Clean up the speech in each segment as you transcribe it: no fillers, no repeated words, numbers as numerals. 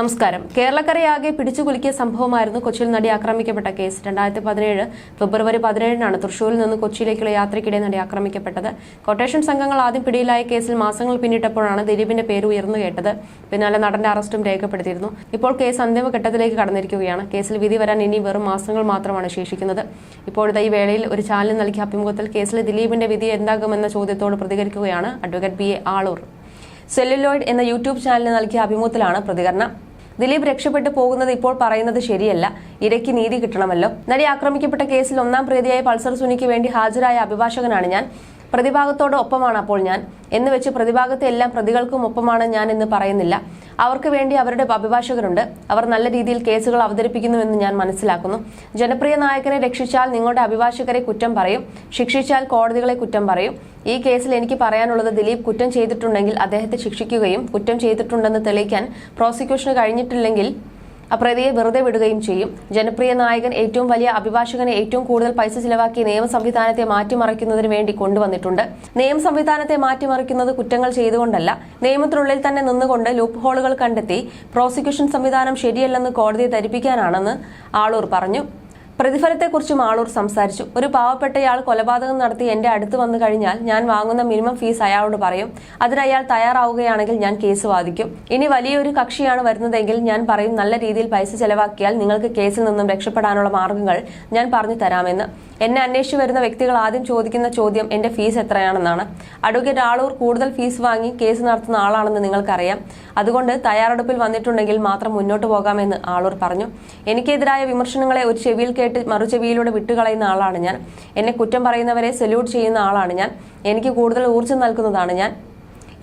നമസ്കാരം. കേരളക്കരയാകെ പിടിച്ചുകുലുക്കിയ സംഭവമായിരുന്നു കൊച്ചിയിൽ നടി ആക്രമിക്കപ്പെട്ട കേസ്. 2017 ഫെബ്രുവരി 17-നാണ് തൃശൂരിൽ നിന്ന് കൊച്ചിയിലേക്കുള്ള യാത്രയ്ക്കിടെ നടി ആക്രമിക്കപ്പെട്ടത്. കൊട്ടേഷൻ സംഘങ്ങൾ ആദ്യം പിടിയിലായ കേസിൽ മാസങ്ങൾ പിന്നിട്ടപ്പോഴാണ് ദിലീപിന്റെ പേര് ഉയർന്നു കേട്ടത്. പിന്നാലെ നടന്റെ അറസ്റ്റും രേഖപ്പെടുത്തിയിരുന്നു. ഇപ്പോൾ കേസ് അന്തിമഘട്ടത്തിലേക്ക് കടന്നിരിക്കുകയാണ്. കേസിൽ വിധി വരാൻ ഇനി വെറും മാസങ്ങൾ മാത്രമാണ് ശേഷിക്കുന്നത്. ഇപ്പോഴത്തെ ഈ വേളയിൽ ഒരു ചാനലിന് നൽകിയ അഭിമുഖത്തിൽ കേസിലെ ദിലീപിന്റെ വിധി എന്താകുമെന്ന ചോദ്യത്തോട് പ്രതികരിക്കുകയാണ് അഡ്വക്കേറ്റ് BA ആളൂർ. സെല്ലുലോയിഡ് എന്ന യൂട്യൂബ് ചാനലിന് നൽകിയ അഭിമുഖത്തിലാണ് പ്രതികരണം. ദിലീപ് രക്ഷപ്പെട്ടു പോകുന്നത് ഇപ്പോൾ പറയുന്നത് ശരിയല്ല. ഇരയ്ക്ക് നീതി കിട്ടണമല്ലോ. നടി ആക്രമിക്കപ്പെട്ട കേസിൽ ഒന്നാം പ്രതിയായ പൾസർ സുനിക്ക് വേണ്ടി ഹാജരായ അഭിഭാഷകനാണ് ഞാൻ. പ്രതിഭാഗത്തോട് ഒപ്പമാണ് അപ്പോൾ ഞാൻ എന്ന് വെച്ച് പ്രതിഭാഗത്തെ എല്ലാ പ്രതികൾക്കും ഒപ്പമാണ് ഞാൻ എന്ന് പറയുന്നില്ല. അവർക്ക് വേണ്ടി അവരുടെ അഭിഭാഷകരുണ്ട്. അവർ നല്ല രീതിയിൽ കേസുകൾ അവതരിപ്പിക്കുന്നുവെന്ന് ഞാൻ മനസ്സിലാക്കുന്നു. ജനപ്രിയ നായകനെ രക്ഷിച്ചാൽ നിങ്ങളുടെ അഭിഭാഷകരെ കുറ്റം പറയും, ശിക്ഷിച്ചാൽ കോടതികളെ കുറ്റം പറയും. ഈ കേസിൽ എനിക്ക് പറയാനുള്ളത്, ദിലീപ് കുറ്റം ചെയ്തിട്ടുണ്ടെങ്കിൽ അദ്ദേഹത്തെ ശിക്ഷിക്കുകയും കുറ്റം ചെയ്തിട്ടുണ്ടെന്ന് തെളിയിക്കാൻ പ്രോസിക്യൂഷന് കഴിഞ്ഞിട്ടില്ലെങ്കിൽ പ്രതിയെ വെറുതെ വിടുകയും ചെയ്യും. ജനപ്രിയ നായകൻ ഏറ്റവും വലിയ അഭിഭാഷകനെ ഏറ്റവും കൂടുതൽ പൈസ ചിലവാക്കി നിയമ സംവിധാനത്തെ മാറ്റിമറിക്കുന്നതിന് വേണ്ടി കൊണ്ടുവന്നിട്ടുണ്ട്. നിയമ സംവിധാനത്തെ മാറ്റിമറിക്കുന്നത് കുറ്റങ്ങൾ ചെയ്തുകൊണ്ടല്ല, നിയമത്തിനുള്ളിൽ തന്നെ നിന്നുകൊണ്ട് ലൂപ്പ് ഹോളുകൾ കണ്ടെത്തി പ്രോസിക്യൂഷൻ സംവിധാനം ശരിയല്ലെന്ന് കോടതിയെ ധരിപ്പിക്കാനാണെന്ന് ആളൂർ പറഞ്ഞു. പ്രതിഫലത്തെക്കുറിച്ചും ആളൂർ സംസാരിച്ചു. ഒരു പാവപ്പെട്ടയാൾ കൊലപാതകം നടത്തി എന്റെ അടുത്ത് വന്നു കഴിഞ്ഞാൽ ഞാൻ വാങ്ങുന്ന മിനിമം ഫീസ് അയാളോട് പറയും. അതിന് അയാൾ തയ്യാറാവുകയാണെങ്കിൽ ഞാൻ കേസ് വാദിക്കും. ഇനി വലിയൊരു കക്ഷിയാണ് വരുന്നതെങ്കിൽ ഞാൻ പറയും, നല്ല രീതിയിൽ പൈസ ചെലവാക്കിയാൽ നിങ്ങൾക്ക് കേസിൽ നിന്നും രക്ഷപ്പെടാനുള്ള മാർഗങ്ങൾ ഞാൻ പറഞ്ഞു തരാമെന്ന്. എന്നെ അന്വേഷിച്ചു വരുന്ന വ്യക്തികൾ ആദ്യം ചോദിക്കുന്ന ചോദ്യം എന്റെ ഫീസ് എത്രയാണെന്നാണ്. അഡ്വക്കേറ്റ് ആളൂർ കൂടുതൽ ഫീസ് വാങ്ങി കേസ് നടത്തുന്ന ആളാണെന്ന് നിങ്ങൾക്കറിയാം. അതുകൊണ്ട് തയ്യാറെടുപ്പിൽ വന്നിട്ടുണ്ടെങ്കിൽ മാത്രം മുന്നോട്ട് പോകാമെന്ന് ആളൂർ പറഞ്ഞു. എനിക്കെതിരായ വിമർശനങ്ങളെ ഒരു ചെവിയിൽ കേട്ട് മറുചെവിയിലൂടെ വിട്ടുകളയുന്ന ആളാണ് ഞാൻ. എന്നെ കുറ്റം പറയുന്നവരെ സല്യൂട്ട് ചെയ്യുന്ന ആളാണ് ഞാൻ. എനിക്ക് കൂടുതൽ ഊർജ്ജം നൽകുന്നതാണ് ഞാൻ.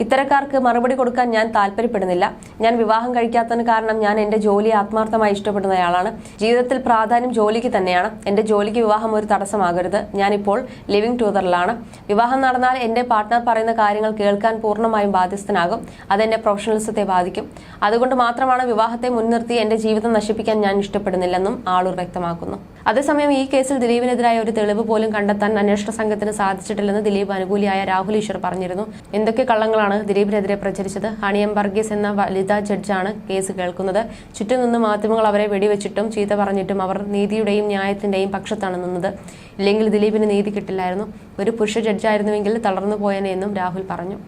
ഇത്തരക്കാർക്ക് മറുപടി കൊടുക്കാൻ ഞാൻ താല്പര്യപ്പെടുന്നില്ല. ഞാൻ വിവാഹം കഴിക്കാത്തതിന് കാരണം ഞാൻ എന്റെ ജോലിയെ ആത്മാർത്ഥമായി ഇഷ്ടപ്പെടുന്നയാളാണ്. ജീവിതത്തിൽ പ്രാധാന്യം ജോലിക്ക് തന്നെയാണ്. എന്റെ ജോലിക്ക് വിവാഹം ഒരു തടസ്സമാകരുത്. ഞാനിപ്പോൾ ലിവിംഗ് ടുഗദറിലാണ്. വിവാഹം നടന്നാൽ എന്റെ പാർട്ട്ണർ പറയുന്ന കാര്യങ്ങൾ കേൾക്കാൻ പൂർണ്ണമായും ബാധ്യസ്ഥനാകും. അതെന്റെ പ്രൊഫഷണലിസത്തെ ബാധിക്കും. അതുകൊണ്ട് മാത്രമാണ് വിവാഹത്തെ മുൻനിർത്തി എന്റെ ജീവിതം നശിപ്പിക്കാൻ ഞാൻ ഇഷ്ടപ്പെടുന്നില്ലെന്നും ആളൂർ വ്യക്തമാക്കുന്നു. അതേസമയം ഈ കേസിൽ ദിലീപിനെതിരായ ഒരു തെളിവ് പോലും കണ്ടെത്താൻ അന്വേഷണ സംഘത്തിന് സാധിച്ചിട്ടില്ലെന്ന് ദിലീപ് അനുകൂലിയായ രാഹുൽ ഈശ്വർ പറഞ്ഞിരുന്നു. എന്തൊക്കെ കള്ളങ്ങളാണ് ദിലീപിനെതിരെ പ്രചരിച്ചത്? ഹണിയം വർഗീസ് എന്ന വനിതാ ജഡ്ജാണ് കേസ് കേൾക്കുന്നത്. ചുറ്റും നിന്ന് മാധ്യമങ്ങൾ അവരെ വെടിവെച്ചിട്ടും ചീത്ത പറഞ്ഞിട്ടും അവർ നീതിയുടെയും ന്യായത്തിന്റെയും പക്ഷത്താണ് നിന്നത്. ഇല്ലെങ്കിൽ ദിലീപിന് നീതി കിട്ടില്ലായിരുന്നു. ഒരു പുരുഷ ജഡ്ജായിരുന്നുവെങ്കിൽ തളർന്നു പോയനെ എന്നും രാഹുൽ പറഞ്ഞു.